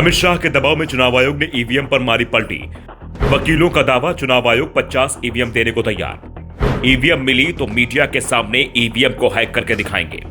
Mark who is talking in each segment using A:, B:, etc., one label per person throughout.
A: अमित शाह के दबाव में चुनाव आयोग ने ईवीएम पर मारी पलटी। वकीलों का दावा, चुनाव आयोग 50 ईवीएम देने को तैयार। ईवीएम मिली तो मीडिया के सामने ईवीएम को हैक करके दिखाएंगे।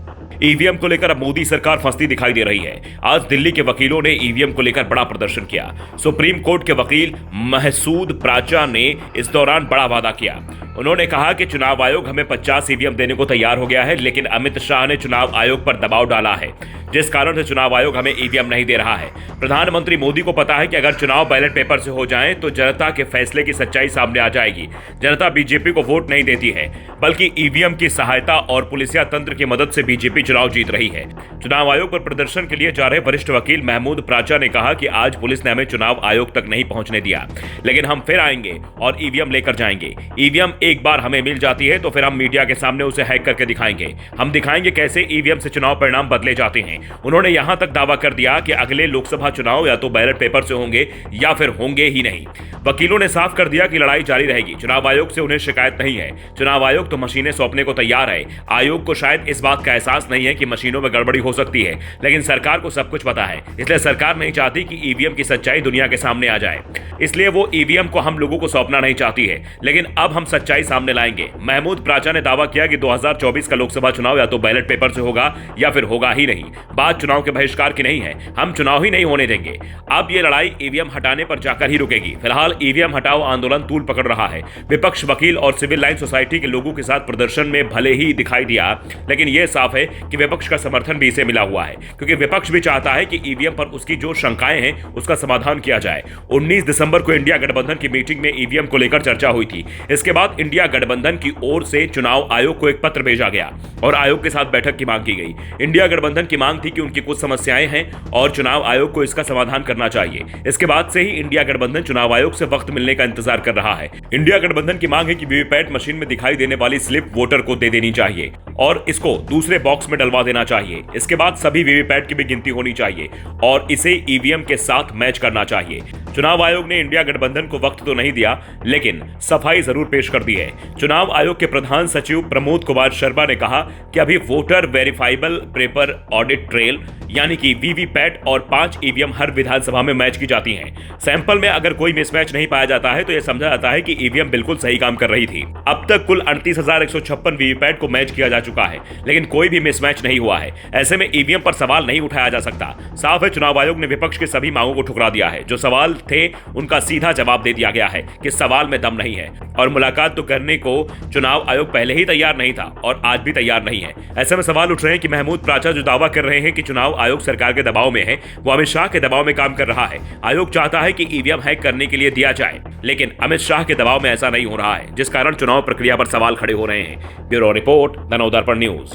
A: ईवीएम को लेकर अब मोदी सरकार फंसती दिखाई दे रही है। आज दिल्ली के वकीलों ने ईवीएम को लेकर बड़ा प्रदर्शन किया। सुप्रीम कोर्ट के वकील महसूद प्राचा ने इस दौरान बड़ा वादा किया। उन्होंने कहा कि चुनाव आयोग हमें 50 ईवीएम देने को तैयार हो गया है, लेकिन अमित शाह ने चुनाव आयोग पर दबाव डाला है, जिस कारण से चुनाव आयोग हमें ईवीएम नहीं दे रहा है। प्रधानमंत्री मोदी को पता है कि अगर चुनाव बैलेट पेपर से हो जाएं तो जनता के फैसले की सच्चाई सामने आ जाएगी। जनता बीजेपी को वोट नहीं देती है, बल्कि ईवीएम की सहायता और पुलिसिया तंत्र की मदद से बीजेपी चुनाव जीत रही है। चुनाव आयोग पर प्रदर्शन के लिए जा रहे वरिष्ठ वकील महमूद प्राचा ने कहा कि आज पुलिस ने हमें चुनाव आयोग तक नहीं पहुंचने दिया, लेकिन हम फिर आएंगे और ईवीएम लेकर जाएंगे। ईवीएम एक बार हमें मिल जाती है तो फिर हम मीडिया के सामने उसे हैक करके दिखाएंगे। हम दिखाएंगे कैसे ईवीएम से चुनाव परिणाम बदले जाते हैं। उन्होंने यहां तक दावा कर दिया कि अगले लोकसभा चुनाव या तो बैलेट पेपर से होंगे या फिर होंगे ही नहीं। वकीलों ने साफ कर दिया कि लड़ाई जारी रहेगी। चुनाव आयोग से उन्हें शिकायत नहीं है। चुनाव आयोग तो मशीनें सौंपने को तैयार है। आयोग को शायद इस बात का एहसास नहीं है कि मशीनों में गड़बड़ी हो सकती है, लेकिन सरकार को सब कुछ पता है। इसलिए सरकार नहीं चाहती कि ईवीएम की सच्चाई दुनिया के सामने आ जाए, इसलिए वो ईवीएम को हम लोगों को सौंपना नहीं चाहती है। लेकिन अब हम सच्चाई सामने लाएंगे। महमूद प्राचा ने दावा किया कि 2024 का लोकसभा चुनाव या तो बैलेट पेपर से होगा या फिर होगा ही नहीं। बात चुनाव के बहिष्कार की नहीं है, हम चुनाव ही नहीं होने देंगे। अब ये लड़ाई ईवीएम हटाने पर जाकर ही रुकेगी। फिलहाल ईवीएम हटाओ आंदोलन तूल पकड़ रहा है। विपक्ष, वकील और सिविल लाइन सोसाइटी के लोगों के साथ प्रदर्शन में भले ही दिखाई दिया, लेकिन यह साफ है कि विपक्ष का समर्थन भी इसे मिला हुआ है, क्योंकि विपक्ष भी चाहता है कि ईवीएम पर उसकी जो शंकाएं हैं उसका समाधान किया जाए। 19 दिसंबर को इंडिया गठबंधन की मीटिंग में ईवीएम को लेकर चर्चा हुई थी। इसके बाद इंडिया गठबंधन की ओर से चुनाव आयोग को एक पत्र भेजा गया और आयोग के साथ बैठक की मांग की गई। इंडिया गठबंधन की मांग थी कि उनकी कुछ समस्याएं हैं और चुनाव आयोग को इसका समाधान करना चाहिए। इसके बाद से ही इंडिया गठबंधन चुनाव आयोग से वक्त मिलने का इंतजार कर रहा है। इंडिया गठबंधन की मांग है कि वीवीपैट मशीन में दिखाई देने वाली स्लिप वोटर को दे देनी चाहिए और इसको दूसरे बॉक्स में डलवा देना चाहिए। इसके बाद सभी वीवीपैट की भी गिनती होनी चाहिए और इसे ईवीएम के साथ मैच करना चाहिए। चुनाव आयोग ने इंडिया गठबंधन को वक्त तो नहीं दिया, लेकिन सफाई जरूर पेश कर दी है। चुनाव आयोग के प्रधान सचिव प्रमोद कुमार शर्मा ने कहा कि अभी voter verifiable paper audit trail यानी कि वीवीपैट और 5 ईवीएम हर विधानसभा में मैच की जाती हैं। सैंपल में अगर कोई मिसमैच नहीं पाया जाता है तो यह समझा जाता है कि ईवीएम बिल्कुल सही काम कर रही थी। अब तक कुल 38,156 वीवीपैट को मैच किया जा चुका है, लेकिन कोई भी मिसमैच नहीं हुआ है। ऐसे में ईवीएम पर सवाल नहीं उठाया जा सकता। साफ है, चुनाव आयोग ने विपक्ष के सभी मांगों को ठुकरा दिया है। जो सवाल थे उनका सीधा जवाब दे दिया गया है कि सवाल में दम नहीं है और मुलाकात तो करने को चुनाव आयोग पहले ही तैयार नहीं था और आज भी तैयार नहीं है। ऐसे में सवाल उठ रहे हैं कि महमूद प्राचा जो दावा कर रहे हैं कि चुनाव आयोग सरकार के दबाव में है, वो अमित शाह के दबाव में काम कर रहा है। आयोग चाहता है कि ईवीएम हैक करने के लिए दिया जाए, लेकिन अमित शाह के दबाव में ऐसा नहीं हो रहा है, जिस कारण चुनाव प्रक्रिया पर सवाल खड़े हो रहे हैं। Bureau report, the Navdarpan news.